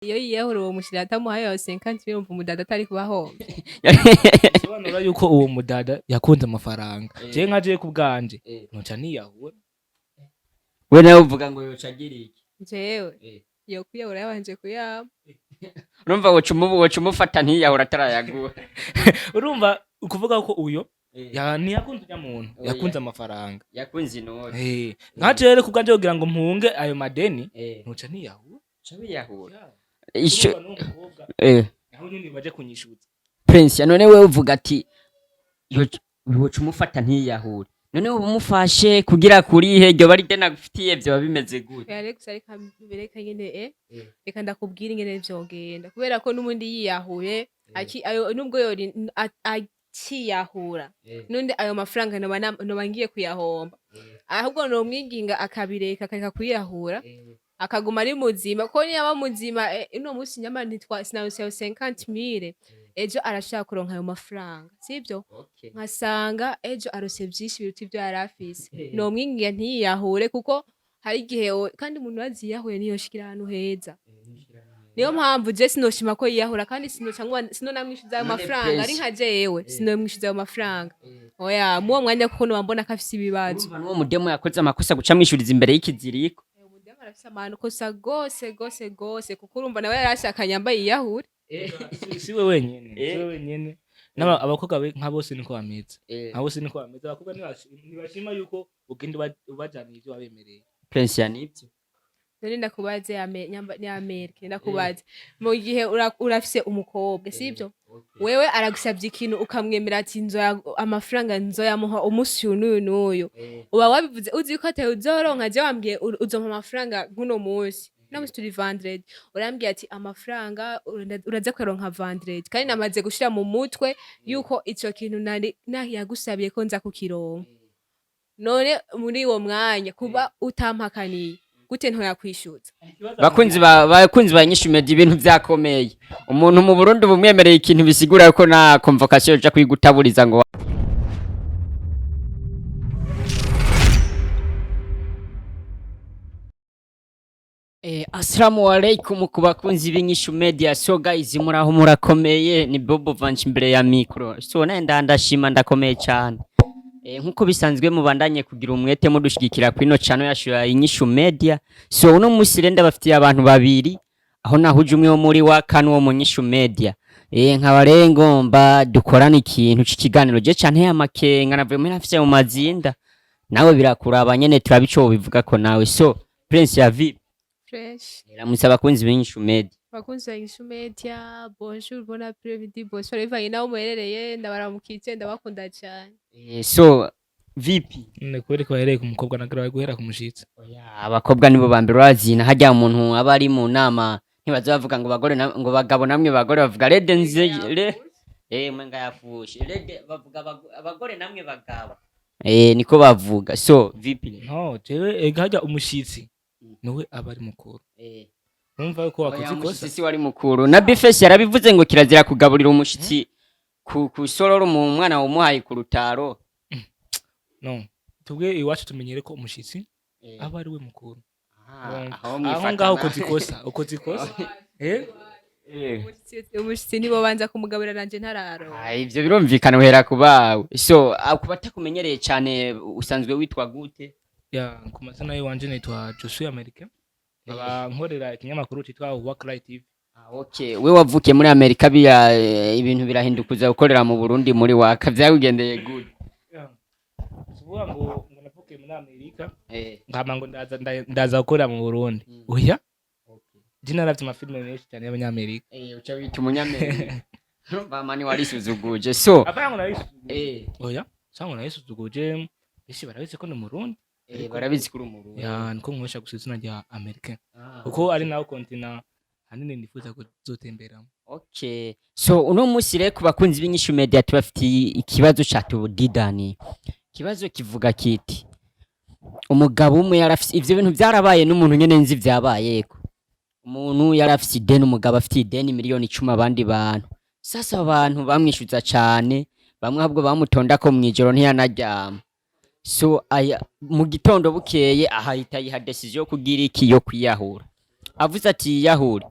iyo yiyahura uwo mushira atamuhaye yo 50 yumva umudada atari kubahomba. Sobanura yuko uwo mudada yakunze amafaranga. Je nkaje ku bwanje noca niyahura. We nawe uvuga ngo yoca agira iki? Jewe yo kwiyahura yabanje kuyama. Urumva woca umufata ntiyahura atarayaguha. Urumva ukuvuga ko uyo ntiyakunze umuntu yakunze amafaranga yakunze inoti nkaje rero kubwanje kugira ngo mpunge ayo madeni noca ntiyahura cabiyahura naho nyine baje kunyishuza Prince none wewe uvuga ati yoca umufata ntiyahura none ubu mufashe kugira kuri hejyo bari dena gufitiye byo bimeze gute Alex ariko bireka nyine reka ndakubwira ingene vyogenda kubera ko n'umundi yiyahuye ayo nubwo yori ciyahura nundi ayo mafaranga no ngiye kuyahomba ahubwo no mwiginga akabireka akareka kuyahura akaguma ari muzima ko niba muzima ino musi nyama ntitwa sinawuse 50,000 ejo arashaka kuronka ayo mafaranga sivyo nkasanga ejo arose byinshi biruti byo yarafise no mwingiye ntiyahure kuko hari igihe kandi umuntu waziyahuye niyo shikira ahantu heza niyo mpamvu je sinoshima ko yiyahura kandi sinonamwishuza ayo mafaranga ari nka jewe sinomwishuza ayo mafaranga oya muwo mwanya kuko no bambona kafise ibibazo n'uwo mudemo yakoze amakosa guca mwishuriza imbere y'ikiziriko mudemo arafise amano kosa gose kuko urumva nawe yarashakanye yambaye yiyahure siwe wenyene naba abakobwa nka bose niko bameze nka bose niko bameze abakobwa ntibashima yuko ugenda ubajana ivyo wabemereye Prince yanivyo none ndakubaze ni Amerika ndakubaze mu gihe urafise umukobwa sivyo wewe aragusabye ikintu ukamwemera ati amafaranga nzoyamuha umusi n'uyu uba wabivuze uzi ko ataye uzoronka je wambwiye uzompa amafaranga nkuno munsi namusi turi vendredi urambwiye ati amafaranga uraza kweronka vendredi kandi namaze gushira mu mutwe yuko ico kintu nari yagusabiye ko nza kukironka none muri uwo mwanya kuba utampakaniye gute nto yakwishuza bakunzi banyishumedi ibintu vyakomeye umuntu mu Burundi bumwemereye ikintu bisigura ko na convocation ja kwigutaburiza ngo Assalamu alaikum kubakunzi b'inyishu media. So guys muraho murakomeye ni Bobo Vanch imbere ya micro. So ndashima ndakomeye cyane. Nkuko bisanzwe mubandanye kugira umwete mudushigikira kwino channel yacu ya inyishu media. So uno musi renda bafitiye abantu babiri aho nahuje umwe wo muri wa kanu wo mu nyishu media. Nkabarengo mba dukorana ikintu c'ikiganiro je cyane y'amakenga navuye muri afise mu mazinda. Nawe birakuraba nyene turabico bivuga ko nawe. So Prince ya vi fresh ramutse abakunzi b'inyishu media. Bakunzi b'inyishu media bonjour bon après-midi bonsoir ivanye nawe muherereye ndabaramukitse ndabakunda cyane. So vipi nukuri ko hereye ku mukobwa nagara guhera ku mushitsi oya abakobwa nibo bambere bazina hajya umuntu aba ari mu nama ntibaza bavuga ngo bagore ngo bagabo namwe bagore bavuga rede nze mwenga yafushe rede bavuga abagore namwe bagabo niko bavuga. So vipi no jewe hajya umushitsi niwe aba ari mukuru umva yuko wakoze ikosa sisi wari mukuru na bifesi yarabivuze ngo kirazira kugaburira umushitsi ku sororo mu mwana wumuhaye ku rutaro no tubwe iwacu tumenyere ko umushitsi aba ari we mukuru aho ngaho ukoze ikosa umushitsi nibo banza kumugaburira nanje ntararo ivyo birumvikana uhera kubawe. So kubatakumenyereye cyane usanzwe witwa gute? Ya ku mazina y'wanje nitwa Joshua America aba nkorera ikinyamakuru cyitwa Work TV. Okay we wavukiye muri Amerika biya ibintu birahindukuza gukorera mu Burundi muri waka vyakugendeye good. Subuha ngo navukiye muri Amerika ngama ngo ndaza gukorera mu Burundi oya jina ravye amafilme menshi cyane y'abanyamerika uca bita umunyamerika bamani warisuzuguje. So apango narisuzuguje oya sango narisuzuguje bishi barabize ko no mu Burundi barabizi kuri umurundi ya niko nkwesha gusuzuna rya America uko ari nawo kontina hanini nifuza kuzotemberamo. Okay so uno musi rero kubakunzi b'inyishu media tubafitiye ikibazo cyatubudidani. Kibazo kivuga kiti umugabo umwe yarafise ivyo bintu byarabaye n'umuntu nyene nzi vyabayeko umuntu yarafise ideni umugabo afite ideni miliyoni 10 abandi bantu sasa abantu bamwishuza cyane bamwe ahubwo bamutonda ko mwijoro ntiyanaryama. So aya mu gitondo bukeye ahahita yiha decision kugira iki yo kwiyahura avuze ati yahura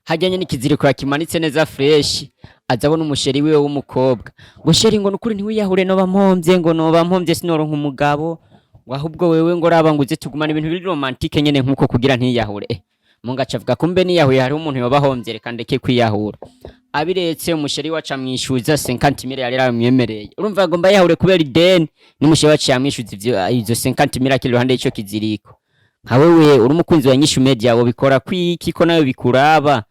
hajyanye n'ikiziriko kimanitse neza fresh azabona umusheri wiwe w'umukobwa ngo sheri ngo nukuri ntiwiyahure no bampombye ngo no bampombye sinoronka umugabo ngo ahubwo wewe ngo raba nguze tugumana ibintu biri romantique nyene nkuko kugira ntiyahure mungaca avuga kumbe niyahuye hari umuntu yobahombye reka ndeke kwiyahura abiretse umusheri waca mwishuza 50 yari yaramwemereye urumva agomba yahure kubera ideni n'umusheri waca yamwishuza izo 50 kiri ruhande y'ico kiziriko nka wewe uri umukunzi wa Inyishu Media wo bikora kwiki ko nayo bikuraba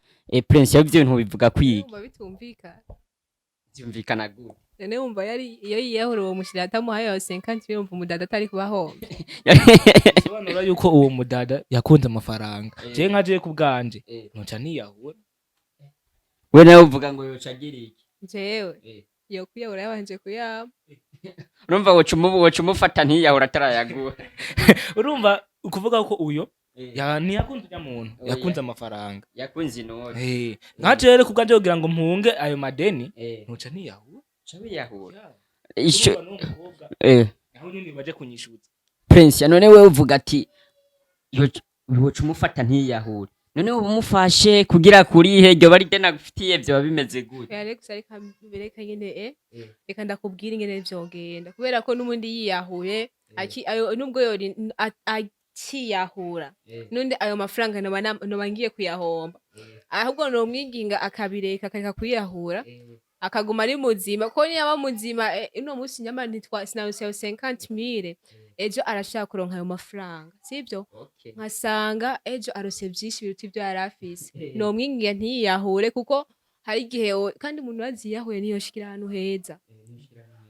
Prince yavyo ibintu bivuga kwiki bitumvikana byumvikana gute nene umva yari iyo yiyahura uwo mushiri atamuhaye 50 yumva umudada atari kubaho sobanura yuko uwo mudada yakunze amafaranga je nkaje ku bwanje noca niyahura we nawe uvuga ngo yoca agira iki jewe yo kwiyahura yabanje kuyama urumva woca umufata ntiyahura atarayaguha urumva ukuvuga ko uyo ntiyakunze umuntu yakunze amafaranga yakunze inoti nkaje rero ku bwanje kugira ngo mpunge ayo madeni noca niyahura Chabiyahura. Isho aho nyine baje kunyishuza. Prince none we uvuga ati yoca umufata ntiyahura. None umufashe kugira kuri ryo bari dena gufitiye byo bimeze gute. Alex ariko bireka nyine reka ndakubwira ingene vyogenda kubera ko n'umundi yiyahuye nubwo yori akiyahura nundi ayo mafaranga no bangiye kuyahomba ahubwo no mwinginga akabireka akareka kuyahura akaguma ari muzima ko niba muzima ino musi nyama ntitwa sinawuse 50,000 ejo arashaka kuronka ayo mafaranga sivyo nkasanga ejo arose byinshi biruta ibyo yarafise no mwingiye ntiyahure kuko hari gihe kandi umuntu waziyahuye niyo shikira hano heza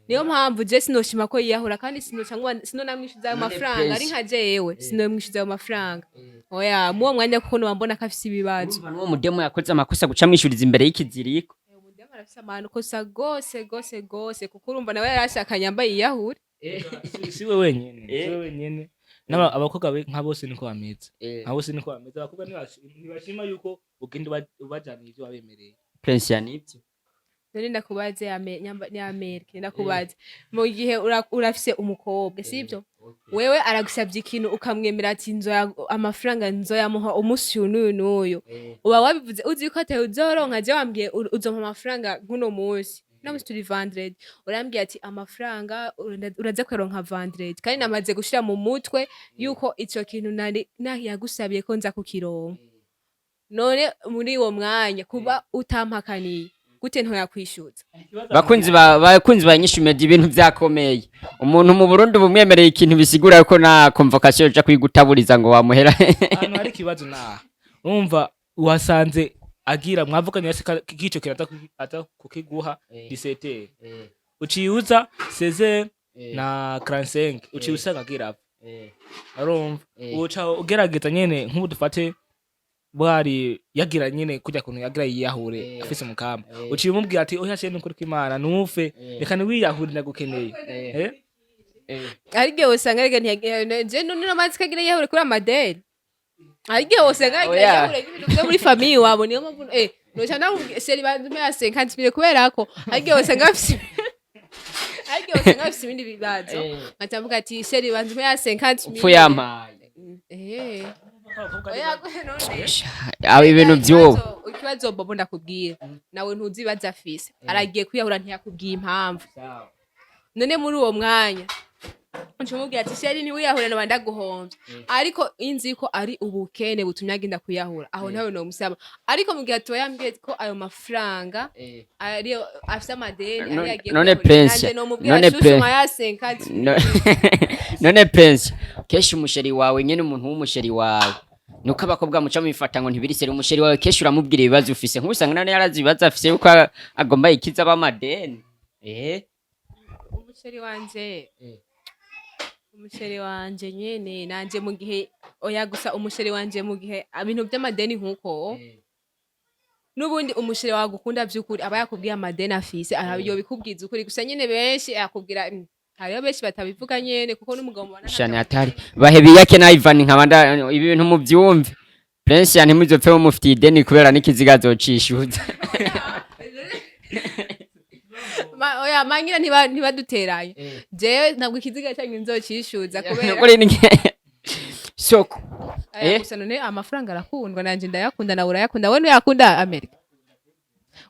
niyo mpamvu je sinoshima ko yiyahura kandi sino namwishuza ayo mafaranga ari nka jewe sino mwishuza ayo mafaranga oya muwo mwanya kuko no mbona kafise ibibazo n'uwo mudemo yakoze amakosa guca mwishuriza imbere y'ikiziriko arafise amahano kosa gose kuko urumva nawe yarashakanye yambaye iyahure si we wenyene abakobwa nka bose niko bameze abakobwa ntibashima yuko ugenda ubajaniye ivyo wabemereye Prince yanivyo none ndakubaze ni Amerika ndakubaze mu gihe urafise umukobwa sivyo wewe aragusabye ikintu ukamwemera ati amafaranga nzoyamuha umusi n'uyu uba wabivuze uzi ko ate uzoronka je wambwiye uzompa amafaranga nkuno munsi namusi turi vendredi urambwiye ati amafaranga uraza kweronka vendredi kandi namaze gushira mu mutwe yuko ico kintu nahi yagusabiye ko nza kukironka none muri uwo mwanya kuba utampakaniye gute nto yakwishuza bakunzi ba Inyishu Media ibintu vyakomeye umuntu mu Burundi bumwemereye ikintu bisigura ko na convocation yo kwigutaburiza ngo wamuhera hano hari kibazo na umva wasanze agira mwavuganye yasika kico kirata kukiguha 17 uciyuza 16 na 45 uciyusa kagira arumva uca ugerageza nyene nk'ubu dufate bwari yagira nyene kujya kuntu yagira yiyahure afise mukamba uciye umubwira ati oya cyane nukuri kw'Imana nufe reka ni wiyahure ndagukeneye arige usanga arige ntiyaje no mazi kagira yiyahure kuri amadeli arige usanga arige yiyahure byo muri famille wabo niyo mpamvu no cyane seri bandume ya 50,000 kubera ko arige usanga afise ibindi bibazo atamvuga ati seri bandume ya 50,000 upfu yamaye aho ibintu byo ikibazo bobo ndakubwira nawe ntuzibaza afise aragiye kwiyahura ntiyakubwiye impamvu none muri uwo mwanya ncumubwira ati sheri ni wiyahura no ndaguhombye ariko inzi ko ari ubukene butumye agenda kuyahura aho ntawe no musaba ariko mugihe atoyambwiye ko ayo mafaranga ari afise amadeni ari yagiye none Prince none Prince keshi umusheri wawe nyene umuntu w'umusheri wawe nuko abakobwa muca mifata ngo ntibirisere umusheri wawe keshi uramubwira ibibazo ufise nk'usanga none yarazi ibibazo afise yuko agomba ikiza abamadeni umusheri wanje nyene nanje mu gihe oya gusa umusheri wanje mu gihe ibintu by'amadeni nkuko nubundi umusheri wagukunda by'ukuri aba yakubwiye amadeni afise arabiyo bikubwiza ukuri gusa nyene benshi yakubwira hariyo benshi batabivuga nyene kuko n'umugabo bana shane atari bahebi yake na Ivan nkabanda ibintu mu byumve Prince yani muzopfe mu mufitiye ideni kubera n'ikiziga azocishuza oya mangira ntibaduteranye jewe ntabwo ikiziga cyanyu nzocishuza kubera soko aya gusa none amafaranga arakundwa nanje ndayakunda nawe urayakunda wewe ntuyakunda Amerika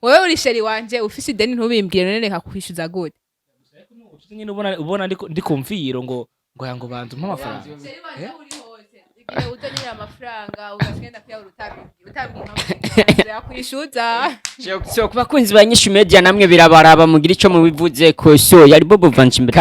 wewe uri sheri wanje ufise ideni ntubimbwire none kakwishyuza gute nyine ubona ndi kumviro ngo yango bantu mpa amafaranga sheri wanje uri hose igihe utonira amafaranga ugashenda kuyabura utambwira yakwishyuza so kubakunzi ba Inyishu Media namwe birabaraba mugira ico mubivuze ko so yari Bobo Vanchimbere